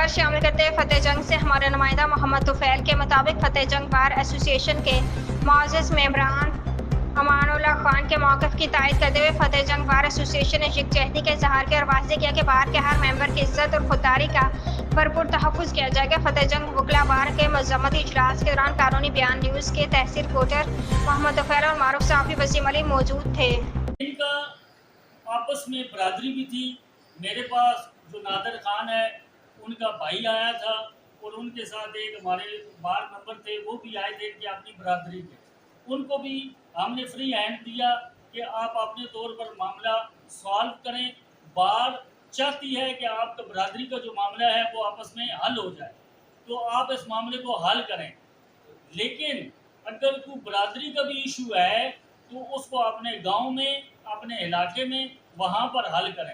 خبر شامل کرتے ہوئے فتح جنگ سے ہمارے نمائندہ محمد طفیل کے مطابق فتح جنگ بار ایسوسی ایشن کے معزز ممبران امان اللہ خان کے موقف کی تائید کرتے ہوئے فتح جنگ بار ایسوسی ایشن نے یکجہتی کا اظہار کیا اور واضح کیا کہ بار کے ہر ممبر کی عزت اور خودداری کا بھرپور تحفظ کیا جائے گا۔ فتح جنگ وکلا بار کے مذمتی اجلاس کے دوران قانونی بیان نیوز کے تحصیل کوٹر محمد طفیل اور معروف صحافی وسیم علی موجود تھے۔ ان کا آپس میں برادری بھی تھی۔ میرے پاس جو نادر خان ہے ان کا بھائی آیا تھا اور ان کے ساتھ ایک ہمارے بار ممبر تھے، وہ بھی آئے تھے کہ اپنی برادری کے، ان کو بھی ہم نے فری ہینڈ دیا کہ آپ اپنے طور پر معاملہ سالو کریں۔ بار چاہتی ہے کہ آپ کا برادری کا جو معاملہ ہے وہ آپس میں حل ہو جائے، تو آپ اس معاملے کو حل کریں، لیکن اگر کوئی برادری کا بھی ایشو ہے تو اس کو اپنے گاؤں میں، اپنے علاقے میں وہاں پر حل کریں۔